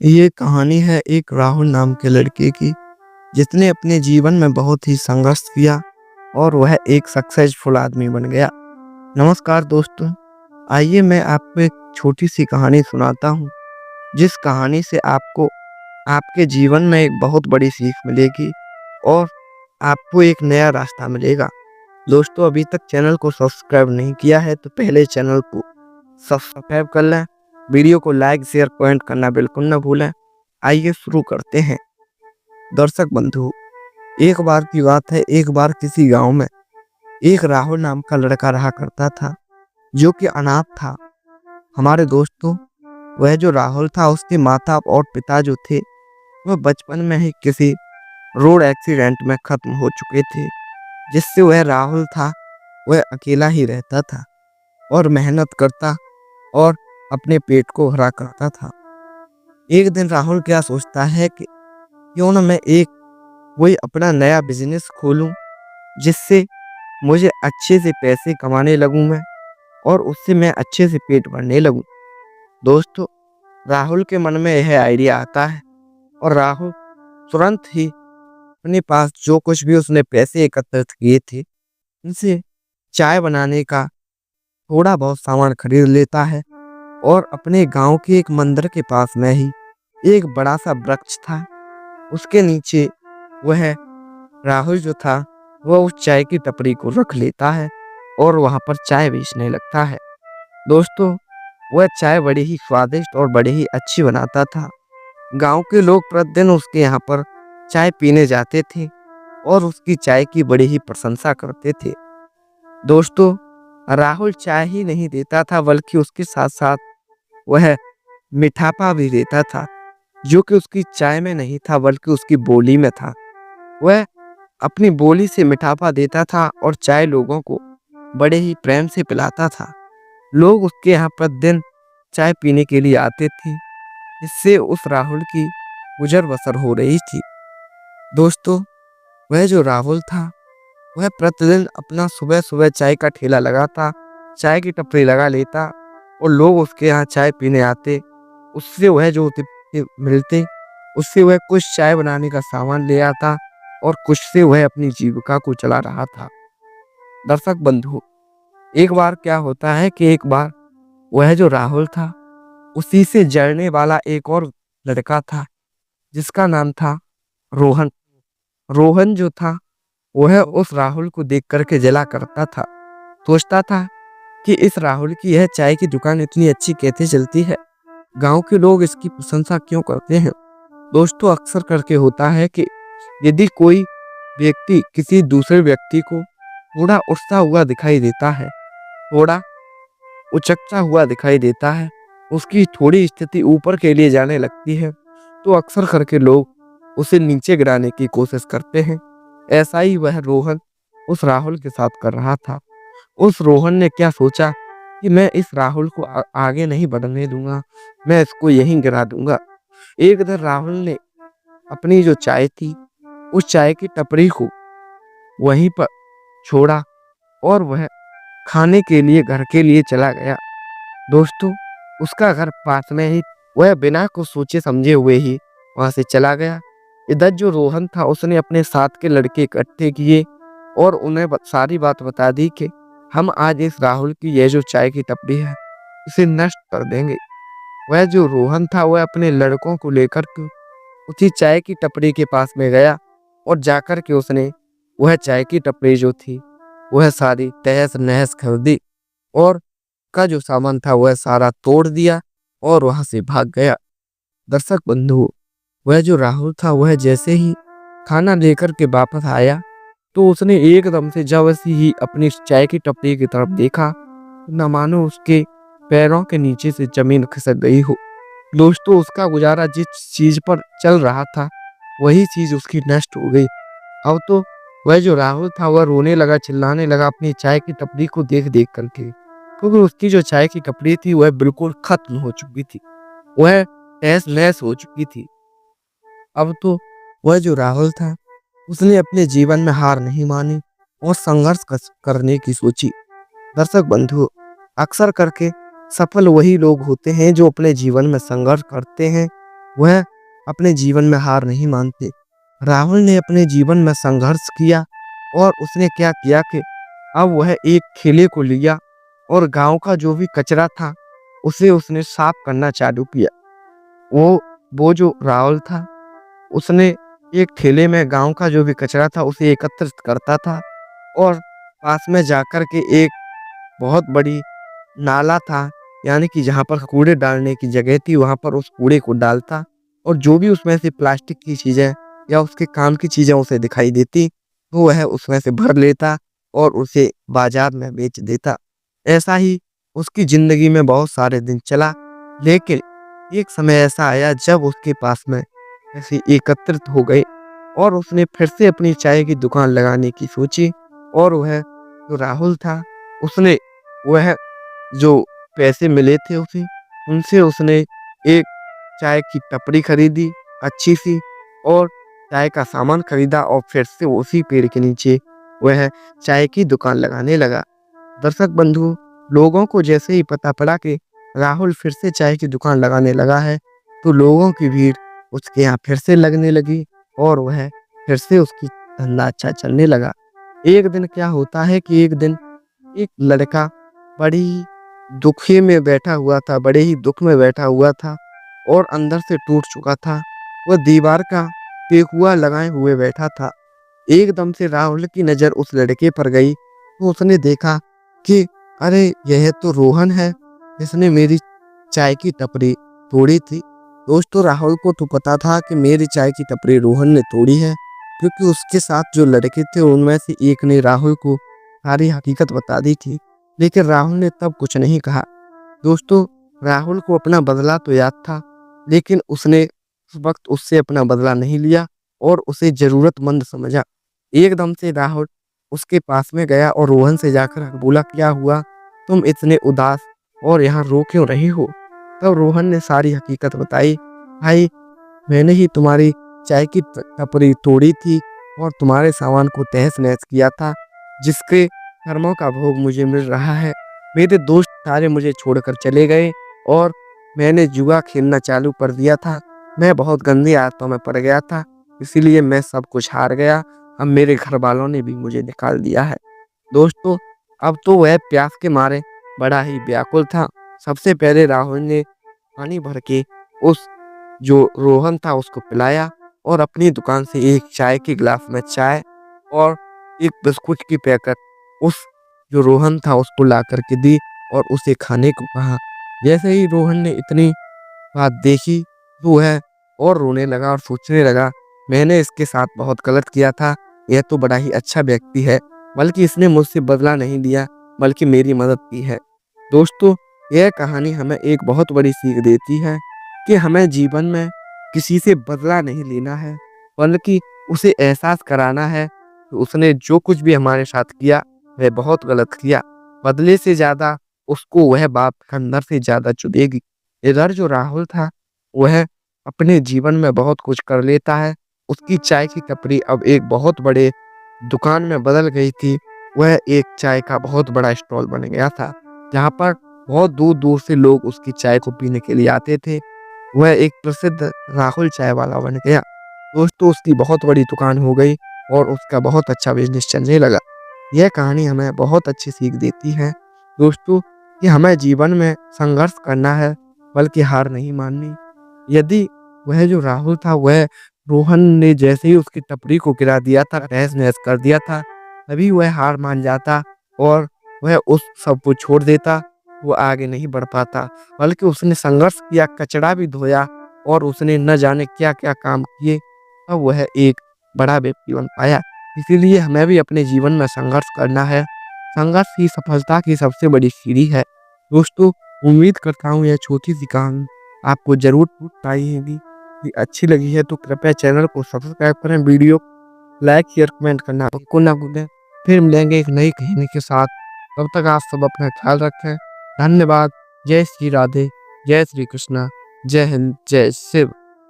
ये कहानी है एक राहुल नाम के लड़के की, जिसने अपने जीवन में बहुत ही संघर्ष किया और वह एक सक्सेसफुल आदमी बन गया। नमस्कार दोस्तों, आइए मैं आपको एक छोटी सी कहानी सुनाता हूँ, जिस कहानी से आपको आपके जीवन में एक बहुत बड़ी सीख मिलेगी और आपको एक नया रास्ता मिलेगा। दोस्तों, अभी तक चैनल को सब्सक्राइब नहीं किया है तो पहले चैनल को सब्सक्राइब कर लें। वीडियो को लाइक शेयर कमेंट करना बिल्कुल न भूलें। आइए शुरू करते हैं। दर्शक बंधु, एक बार की बात है, एक बार किसी गांव में एक राहुल नाम का लड़का रहा करता था, जो कि अनाथ था। हमारे दोस्तों, वह जो राहुल था, उसके माता और पिता जो थे, वह बचपन में ही किसी रोड एक्सीडेंट में खत्म हो चुके थे, जिससे वह राहुल था वह अकेला ही रहता था और मेहनत करता और अपने पेट को भरा करता था। एक दिन राहुल क्या सोचता है कि क्यों ना मैं एक कोई अपना नया बिजनेस खोलूं, जिससे मुझे अच्छे से पैसे कमाने लगूं मैं, और उससे मैं अच्छे से पेट भरने लगूं। दोस्तों, राहुल के मन में यह आइडिया आता है और राहुल तुरंत ही अपने पास जो कुछ भी उसने पैसे एकत्रित किए थे, उनसे चाय बनाने का थोड़ा बहुत सामान खरीद लेता है और अपने गांव के एक मंदिर के पास में ही एक बड़ा सा वृक्ष था, उसके नीचे वह राहुल जो था वह उस चाय की टपरी को रख लेता है और वहां पर चाय बेचने लगता है। दोस्तों, वह चाय बड़ी ही स्वादिष्ट और बड़ी ही अच्छी बनाता था। गांव के लोग प्रतिदिन उसके यहाँ पर चाय पीने जाते थे और उसकी चाय की बड़ी ही प्रशंसा करते थे। दोस्तों, राहुल चाय ही नहीं देता था, बल्कि उसके साथ साथ वह मिठापा भी देता था, जो कि उसकी चाय में नहीं था बल्कि उसकी बोली में था। वह अपनी बोली से मिठापा देता था और चाय लोगों को बड़े ही प्रेम से पिलाता था। लोग उसके यहाँ प्रतिदिन चाय पीने के लिए आते थे, इससे उस राहुल की गुजर बसर हो रही थी। दोस्तों, वह जो राहुल था वह प्रतिदिन अपना सुबह सुबह चाय का ठेला लगाता, चाय की टपरी लगा लेता और लोग उसके यहाँ चाय पीने आते। उससे वह जो मिलते, उससे वह कुछ चाय बनाने का सामान ले आता और कुछ से वह अपनी जीविका को चला रहा था। दर्शक बंधु, एक बार क्या होता है कि एक बार वह जो राहुल था, उसी से जलने वाला एक और लड़का था, जिसका नाम था रोहन। रोहन जो था वह उस राहुल को देख करके जला करता था। सोचता था कि इस राहुल की यह चाय की दुकान इतनी अच्छी कैसे चलती है, गांव के लोग इसकी प्रशंसा क्यों करते हैं। दोस्तों, अक्सर करके होता है कि यदि कोई व्यक्ति किसी दूसरे व्यक्ति को थोड़ा उठता हुआ दिखाई देता है, थोड़ा उचकता हुआ दिखाई देता है, उसकी थोड़ी स्थिति ऊपर के लिए जाने लगती है, तो अक्सर करके लोग उसे नीचे गिराने की कोशिश करते हैं। ऐसा ही वह रोहन उस राहुल के साथ कर रहा था। उस रोहन ने क्या सोचा कि मैं इस राहुल को आगे नहीं बढ़ने दूंगा, मैं इसको यहीं गिरा दूंगा। एक दिन राहुल ने अपनी जो चाय थी, उस चाय की टपरी को वहीं पर छोड़ा और वह खाने के लिए घर के लिए चला गया। दोस्तों, उसका घर पास में ही, वह बिना कुछ सोचे समझे हुए ही वहां से चला गया। इधर जो रोहन था, उसने अपने साथ के लड़के इकट्ठे किए और उन्हें सारी बात बता दी कि हम आज इस राहुल की यह जो चाय की टपरी है, इसे नष्ट कर देंगे। वह जो रोहन था वह अपने लड़कों को लेकर के उसी चाय की टपरी के पास में गया और जाकर के उसने वह चाय की टपरी जो थी वह सारी तहस नहस कर दी और का जो सामान था वह सारा तोड़ दिया और वहां से भाग गया। दर्शक बंधु, वह जो राहुल था वह जैसे ही खाना लेकर के वापस आया, तो उसने एकदम से जब ही अपनी चाय की टपरी की तरफ देखा, न मानो उसके पैरों के नीचे से जमीन खिसक गई हो। दोस्तों, उसका गुजारा जिस चीज पर चल रहा था, वही चीज उसकी नष्ट हो गई। अब तो वह जो राहुल था वह रोने लगा, चिल्लाने लगा अपनी चाय की टपरी को देख देख करके, क्योंकि उसकी जो चाय की टपरी थी वह बिल्कुल खत्म हो चुकी थी, वह तहस नहस हो चुकी थी। अब तो वह जो राहुल था, उसने अपने जीवन में हार नहीं मानी और संघर्ष करने की सोची। दर्शक बंधु, अक्सर करके सफल वही लोग होते हैं जो अपने जीवन में संघर्ष करते हैं वह अपने जीवन में हार नहीं मानते। राहुल ने अपने जीवन में संघर्ष किया और उसने क्या किया कि अब वह एक ठेले को लिया और गाँव का जो भी कचरा था, उसे उसने साफ करना चालू किया। वो वो जो राहुल था, उसने एक ठेले में गाँव का जो भी कचरा था, उसे एकत्रित करता था और पास में जाकर के एक बहुत बड़ी नाला था, यानी कि जहाँ पर कूड़े डालने की जगह थी, वहाँ पर उस कूड़े को डालता और जो भी उसमें से प्लास्टिक की चीज़ें या उसके काम की चीज़ें उसे दिखाई देती, तो वह उसमें से भर लेता और उसे बाजार में बेच देता। ऐसा ही उसकी ज़िंदगी में बहुत सारे दिन चला, लेकिन एक समय ऐसा आया जब उसके पास में पैसे एकत्रित हो गए और उसने फिर से अपनी चाय की दुकान लगाने की सोची और वह जो राहुल था, उसने वह जो पैसे मिले थे उसे, उनसे उसने एक चाय की टपरी खरीदी अच्छी सी और चाय का सामान खरीदा और फिर से उसी पेड़ के नीचे वह चाय की दुकान लगाने लगा। दर्शक बंधु, लोगों को जैसे ही पता पड़ा कि राहुल फिर से चाय की दुकान लगाने लगा है, तो लोगों की भीड़ उसके यहाँ फिर से लगने लगी और वह फिर से उसकी धंधा अच्छा चलने लगा। एक दिन क्या होता है कि एक दिन एक लड़का बड़ी दुखी में बैठा हुआ था, बड़े ही दुःख में बैठा हुआ था और अंदर से टूट चुका था। वह दीवार का टेकुआ लगाए हुए बैठा था। एकदम से राहुल की नज़र उस लड़के पर गई, तो उसने देखा कि अरे! यह तो रोहन है, जिसने मेरी चाय की टपरी तोड़ी थी। दोस्तों, राहुल को तो पता था कि मेरी चाय की टपरी रोहन ने तोड़ी है, क्योंकि उसके साथ जो लड़के थे उनमें से एक ने राहुल को सारी हकीकत बता दी थी। लेकिन राहुल ने तब कुछ नहीं कहा। दोस्तों, राहुल को अपना बदला तो याद था, लेकिन उसने उस वक़्त उससे अपना बदला नहीं लिया और उसे ज़रूरतमंद समझा। एकदम से राहुल उसके पास में गया और रोहन से जाकर बोला, "क्या हुआ? तुम इतने उदास और यहाँ रो क्यों रही हो?" तब रोहन ने सारी हकीकत बताई, "भाई, मैंने ही तुम्हारी चाय की टपरी तोड़ी थी और तुम्हारे सामान को तहस-नहस किया था, जिसके कर्मों का भोग मुझे मिल रहा है। मेरे दोस्त सारे मुझे छोड़कर चले गए और मैंने जुआ खेलना चालू कर दिया था। मैं बहुत गंदी आदतों में पड़ गया था, इसीलिए मैं सब कुछ हार गया। अब मेरे घरवालों ने भी मुझे निकाल दिया है।" दोस्तों, अब तो वह प्यास के मारे बड़ा ही व्याकुल था। सबसे पहले राहुल ने पानी भर के उस जो रोहन था उसको पिलाया और अपनी दुकान से एक चाय के गिलास में चाय और एक बिस्कुट की पैकेट उस जो रोहन था उसको ला कर के दी और उसे खाने को कहा। जैसे ही रोहन ने इतनी बात देखी, तो वह और रोने लगा और सोचने लगा, मैंने इसके साथ बहुत गलत किया था। यह तो बड़ा ही अच्छा व्यक्ति है, बल्कि इसने मुझसे बदला नहीं लिया, बल्कि मेरी मदद की है। दोस्तों, यह कहानी हमें एक बहुत बड़ी सीख देती है कि हमें जीवन में किसी से बदला नहीं लेना है, बल्कि उसे एहसास कराना है कि उसने जो कुछ भी हमारे साथ किया, वह बहुत गलत किया। बदले से ज़्यादा उसको वह बात अंदर से ज़्यादा चुभेगी। इधर जो राहुल था, वह अपने जीवन में बहुत कुछ कर लेता है। उसकी चाय की टपरी अब एक बहुत बड़े दुकान में बदल गई थी। वह एक चाय का बहुत बड़ा स्टॉल बन गया था, जहाँ पर बहुत दूर-दूर से लोग उसकी चाय को पीने के लिए आते थे। वह एक प्रसिद्ध राहुल चाय वाला बन गया। दोस्तों, उसकी बहुत बड़ी दुकान हो गई और उसका बहुत अच्छा बिज़नेस चलने लगा। यह कहानी हमें बहुत अच्छी सीख देती है दोस्तों, कि हमें जीवन में संघर्ष करना है, बल्कि हार नहीं माननी। यदि वह जो राहुल था, वह रोहन ने जैसे ही उसकी टपरी को गिरा दिया था, तहस-नहस कर दिया था, तभी वह हार मान जाता और वह उस सब को छोड़ देता, वो आगे नहीं बढ़ पाता। बल्कि उसने संघर्ष किया, कचरा भी धोया और उसने न जाने क्या-क्या काम किए, तब वह एक बड़ा व्यक्ति बन पाया। इसीलिए हमें भी अपने जीवन में संघर्ष करना है। संघर्ष ही सफलता की सबसे बड़ी सीढ़ी है। दोस्तों, उम्मीद करता हूँ यह छोटी-सी कहानी आपको ज़रूर पसंद आई होगी। यदि अच्छी लगी है तो कृपया चैनल को सब्सक्राइब करें, वीडियो लाइक, शेयर, कमेंट करना बिल्कुल ना भूलें। फिर मिलेंगे एक नई कहानी के साथ। तब तक आप सब अपना ख्याल रखें। धन्यवाद। जय श्री राधे, जय श्री कृष्णा, जय हिंद, जय शिव।